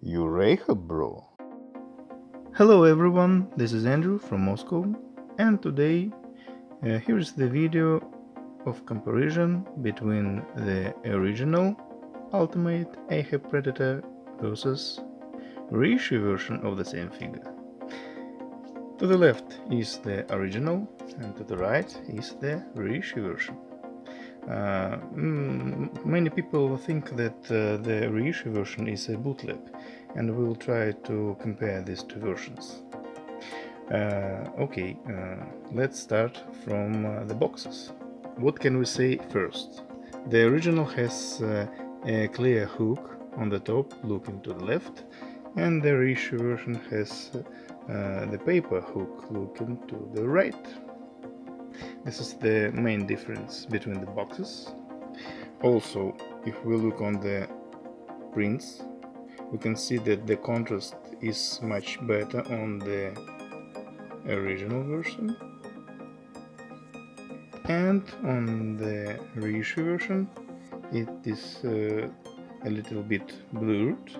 You're Ahab, bro. Hello everyone, this is Andrew from Moscow, and today here's the video of comparison between the original Ultimate Ahab Predator versus reissue version of the same figure. To the left is the original, and to the right is the reissue version. Many people think that the reissue version is a bootleg, and we'll try to compare these two versions. Let's start from the boxes. What can we say first? The original has a clear hook on the top looking to the left, and the reissue version has the paper hook looking to the right. This is the main difference between the boxes. Also, if we look on the prints, we can see that the contrast is much better on the original version, and on the reissue version it is a little bit blurred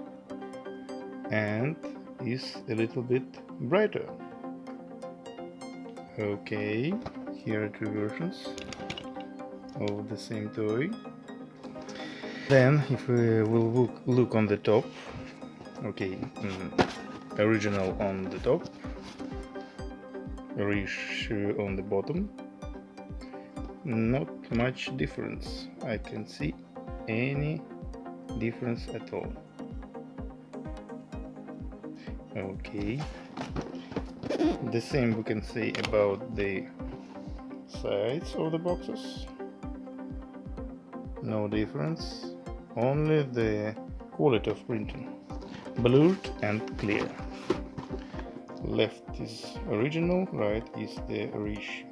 and is a little bit brighter. Okay, here are two versions of the same toy. Then if we will look on the top, original on the top, reissue on the bottom, not much difference. I can see any difference at all. Okay, the same we can say about the sides of the boxes. No difference, only the quality of printing, blurred and clear. Left is original, right is the reissue.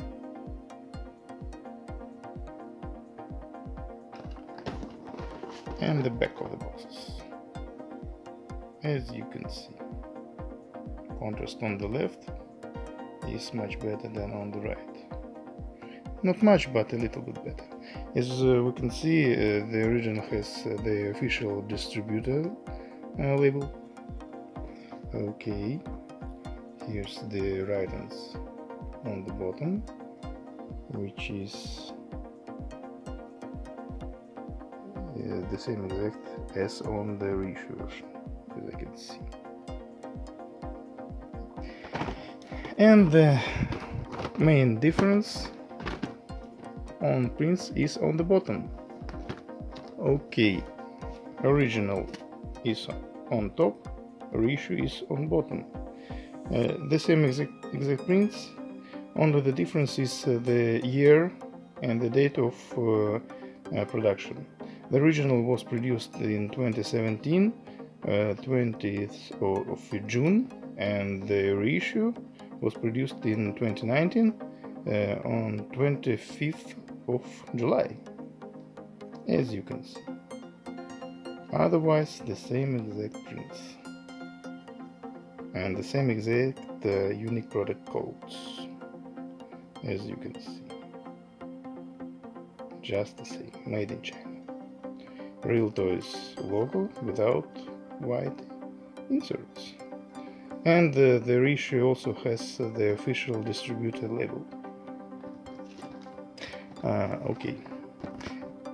And the back of the boxes. As you can see, contrast on the left is much better than on the right. Not much, but a little bit better. As we can see, the original has the official distributor label. Okay, here's the writings on the bottom, which is the same exact as on the reissue version, as I can see. And the main difference on prints is on the bottom. Okay, original is on top, reissue is on bottom. The same exact prints, only the difference is the year and the date of production. The original was produced in 2017, 20th of June, and the reissue was produced in 2019 on 25th of July, as you can see. Otherwise, the same exact prints and the same exact unique product codes, as you can see. Just the same, made in China. Real Toys logo without white inserts. And the reissue also has the official distributor label. Okay.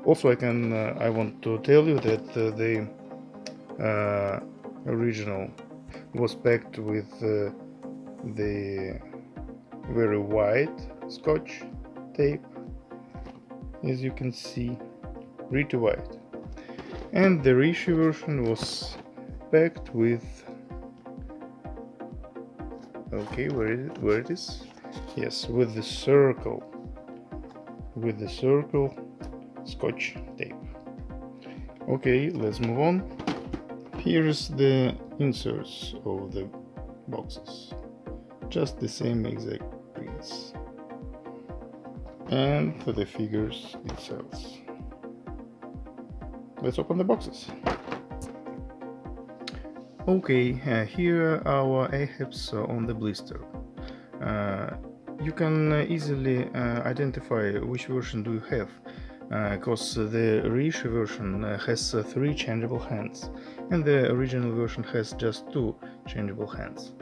Also, I want to tell you that the original was packed with the very white Scotch tape, as you can see, pretty white. And the reissue version was packed with, okay, where it is? Yes, with the circle Scotch tape. Okay, let's move on. Here's the inserts of the boxes, just the same exact prints, and for the figures itself. Let's open the boxes. Okay, here are our Ahabs on the blister. You can easily identify which version do you have, because the reissue version has 3 changeable hands, and the original version has just 2 changeable hands.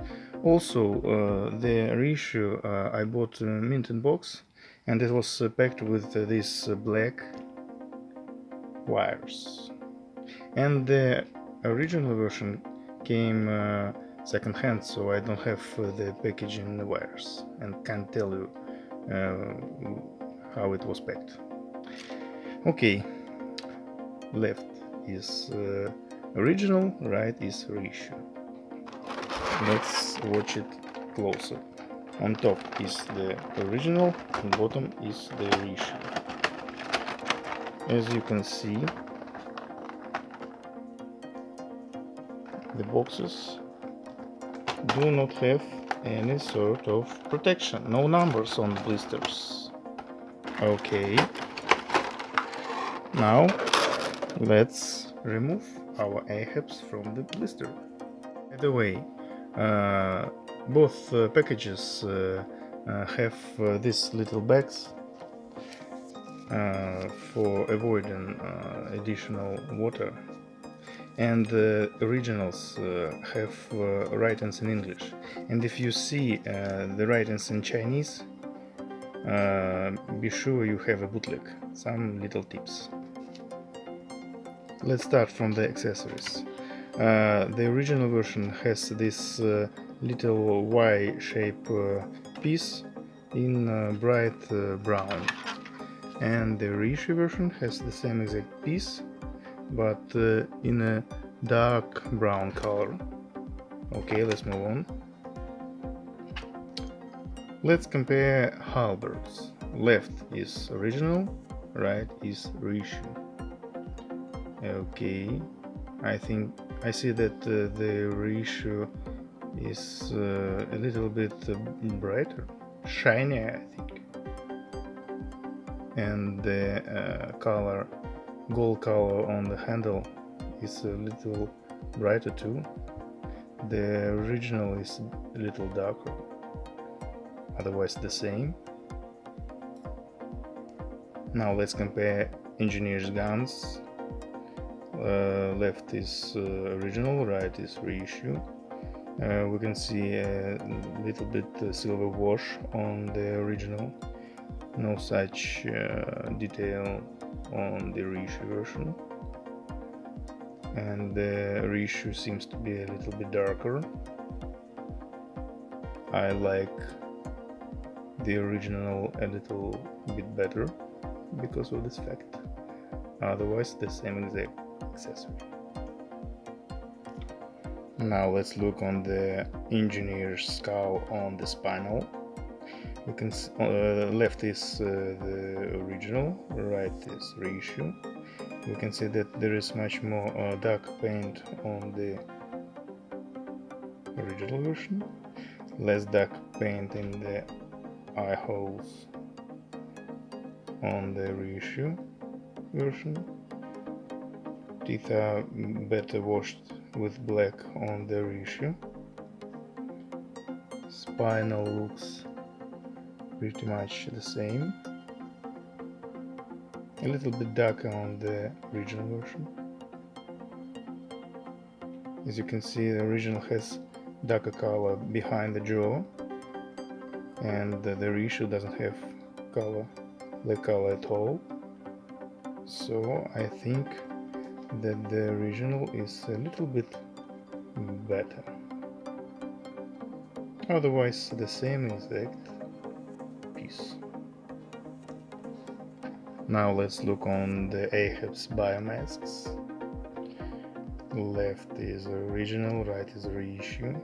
Also, the reissue I bought mint in box, and it was packed with these black wires. And the original version came second hand, so I don't have the packaging wires and can't tell you how it was packed. Okay, left is original, right is reissue. Let's watch it closer. On top is the original, on bottom is the reissue. As you can see, the boxes do not have any sort of protection, no numbers on blisters. Okay, now let's remove our Ahabs from the blister. By the way, both packages have these little bags for avoiding additional water, and the originals have writings in English, and if you see the writings in Chinese, be sure you have a bootleg. Some little tips. Let's start from the accessories. The original version has this little Y-shaped piece in bright brown, and the reissue version has the same exact piece, but in a dark brown color. Okay, let's move on. Let's compare halberds. Left is original, right is reissue. Okay, I think I see that the reissue is a little bit brighter, shinier, I think, and the gold color on the handle is a little brighter too. The original is a little darker, otherwise the same. Now let's compare engineer's guns. Left is original, right is reissue. We can see a little bit silver wash on the original, no such detail on the reissue version, and the reissue seems to be a little bit darker. I like the original a little bit better because of this fact, otherwise the same exact accessory. Now let's look on the engineer's skull on the spinal. We can see, left is the original, right is reissue. We can see that there is much more dark paint on the original version, less dark paint in the eye holes on the reissue version. Teeth are better washed with black on the reissue. Spinal looks pretty much the same, a little bit darker on the original version. As you can see, the original has darker color behind the jaw, and the reissue doesn't have black color at all. So I think that the original is a little bit better. Otherwise the same exact piece. Now let's look on the Ahab's biomasks. Left is original, right is reissue.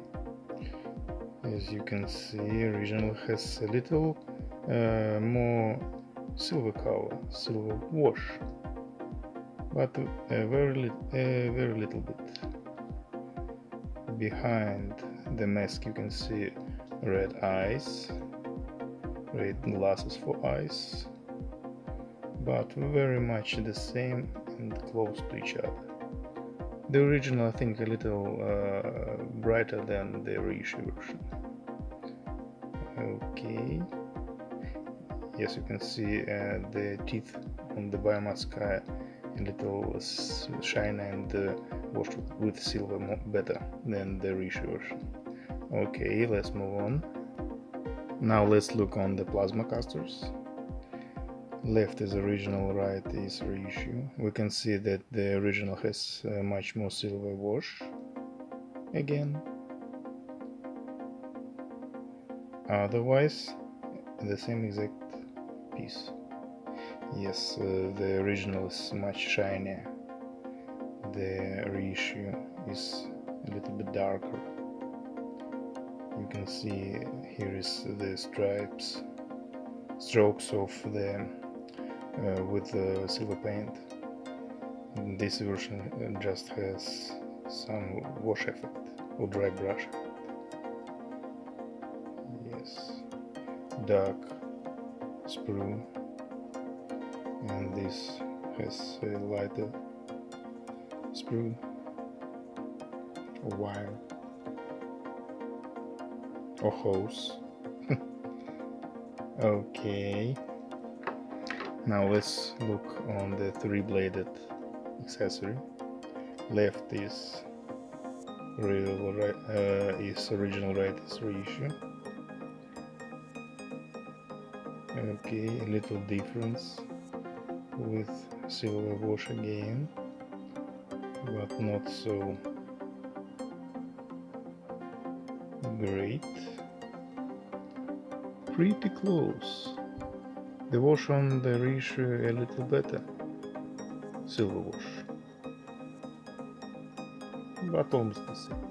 As you can see, original has a little more silver color, silver wash, but a very little bit. Behind the mask you can see red eyes, red glasses for eyes, but very much the same and close to each other. The original, I think, a little brighter than the reissue version. Okay, Yes, you can see the teeth on the biomask are a little shiny and washed with silver better than the Reissue version. Okay, let's move on. Now let's look on the plasma casters. Left is original, right is Reissue. We can see that the original has much more silver wash again. Otherwise, the same exact piece. Yes, the original is much shinier. The Reissue is a little bit darker. You can see here is the strokes of the with the silver paint. This version just has some wash effect or dry brush effect. Yes, dark sprue, and this has a lighter sprue or wire or hose. Okay, now let's look on the three-bladed accessory. Left is original, right is Reissue. Okay, a little difference with silver wash again, but not so great. Pretty close. The wash on the Reissue a little better. Silver wash. But almost the same.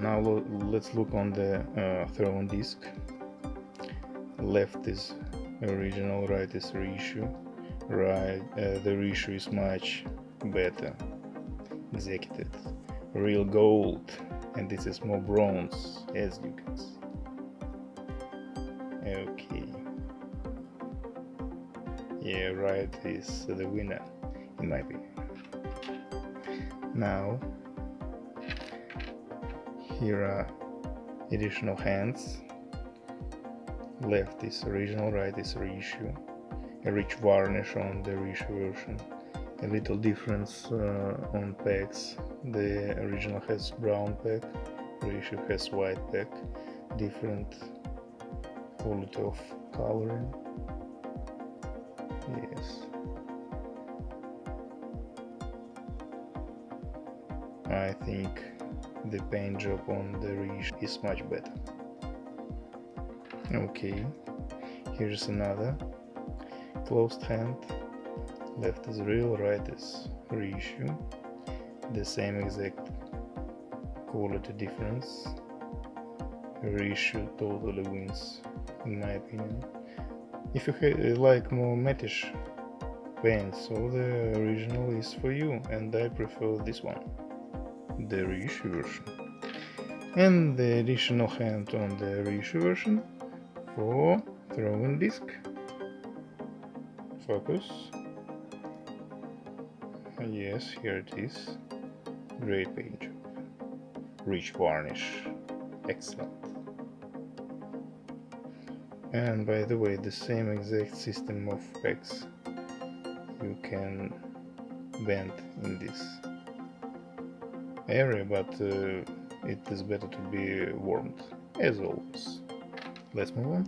Now let's look on the thrown disc. Left is original, right is Reissue. The Reissue is much better executed. Real gold, and this is more bronze, as you can see. Okay. Yeah, right is the winner, in my opinion. Now, here are additional hands. Left is original, right is Reissue. A rich varnish on the Reissue version. A little difference on pegs. The original has brown peg, Reissue has white peg. Different quality of coloring. Yes. I think the paint job on the Reissue is much better. Okay, here's another closed hand. Left is real, right is Reissue. The same exact quality difference. Reissue totally wins, in my opinion. If you like more mattish paint, so the original is for you, and I prefer this one, the Reissue version. And the additional hand on the Reissue version for throwing disc. Focus. Yes, here it is. Great paint job. Rich varnish. Excellent. And by the way, the same exact system of pegs you can bend in this area, but it is better to be warmed, as always. Let's move on.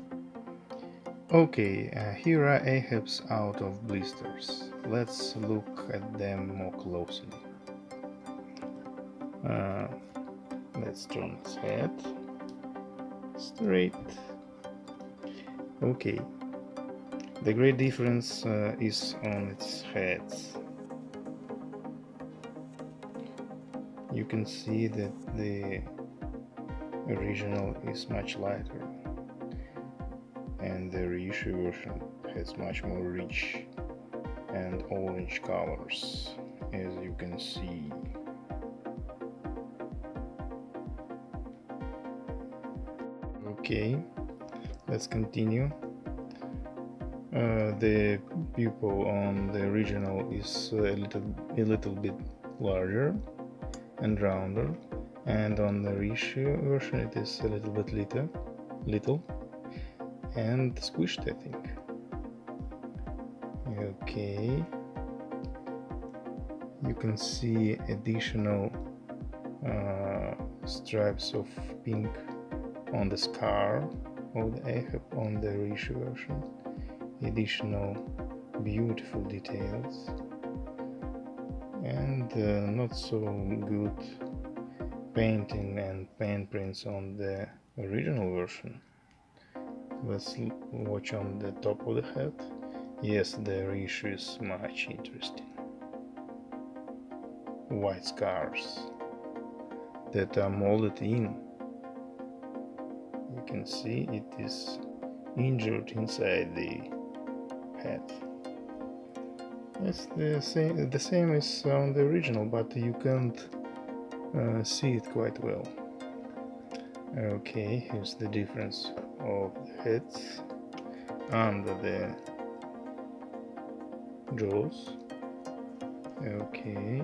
Okay, here are Ahab's out of blisters. Let's look at them more closely. Let's turn its head straight. Okay, the great difference is on its heads. You can see that the original is much lighter, and the Reissue version has much more rich and orange colors, as you can see. Okay, let's continue. The pupil on the original is a little bit larger and rounder, and on the Reissue version it is a little bit little. and squished, I think. Okay, you can see additional stripes of pink on the scar of the Ahab on the Reissue version. Additional beautiful details and not so good painting and paint prints on the original version. Let's watch on the top of the head. Yes, the Reissue is much interesting. White scars that are molded in. You can see it is injured inside the head. It's the same as on the original, but you can't see it quite well. Okay, here's the difference of the heads under the jaws. Okay,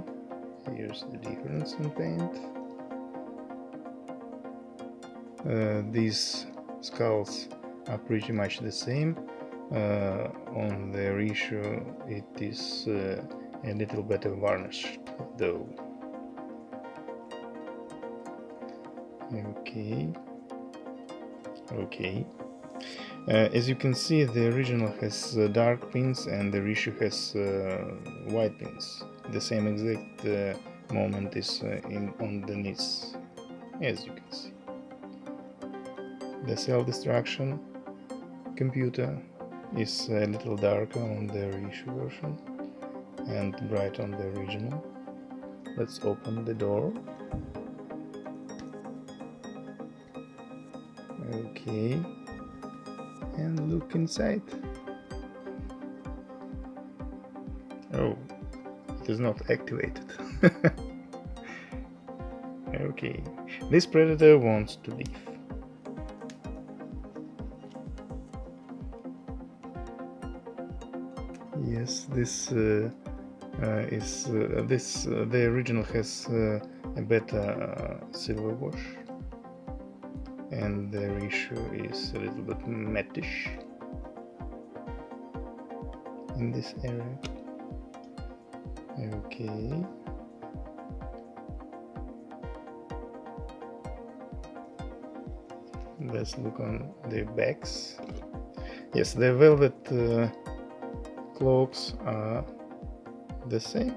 here's the difference in paint. These skulls are pretty much the same. On the Reissue it is a little better varnished though. Okay. As you can see, the original has dark pins and the Reissue has white pins. The same exact moment is on the knees, as you can see. The self-destruction computer is a little darker on the Reissue version and bright on the original. Let's open the door. Okay, and look inside. Oh, it is not activated. Okay, this predator wants to leave. Yes, this the original has a better silver wash, and the Reissue is a little bit mattish in this area. Okay. Let's look on the backs. Yes, the velvet cloaks are the same.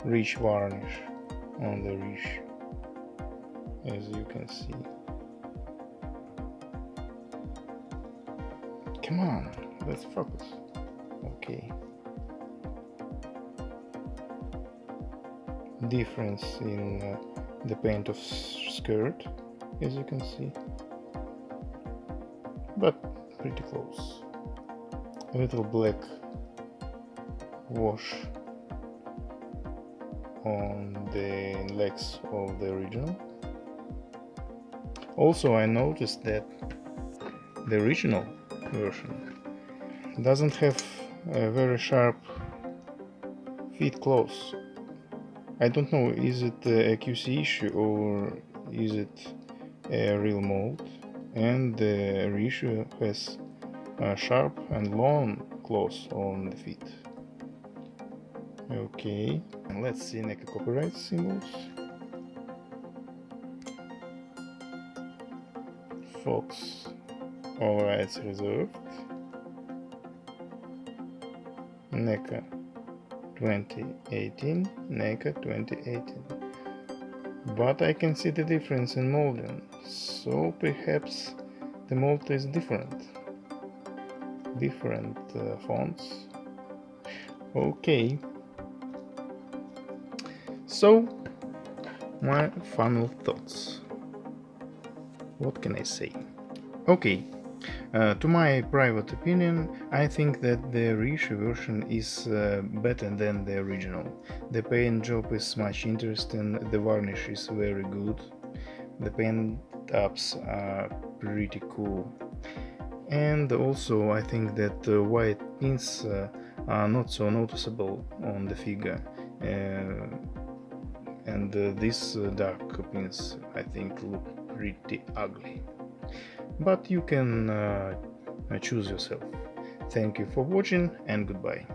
Rich varnish on the Reissue, as you can see. Come on, let's focus. Okay. Difference in the paint of skirt, as you can see, but pretty close. A little black wash on the legs of the original. Also, I noticed that the original version doesn't have a very sharp fit close. I don't know, is it a QC issue or is it a real mold? And the Reissue has a sharp and long claws on the feet. Okay, and let's see Neca copyright symbols. Fox, all rights reserved. Neca 2018, Neca 2018. But I can see the difference in molding, so perhaps the mold is different. Different fonts. Okay. So, my final thoughts. What can I say? Okay. To my private opinion, I think that the Reissue version is better than the original. The paint job is much interesting, the varnish is very good, the paint ups are pretty cool. And also I think that white pins are not so noticeable on the figure. And these dark pins I think look pretty ugly. but you can choose yourself. Thank you for watching and goodbye.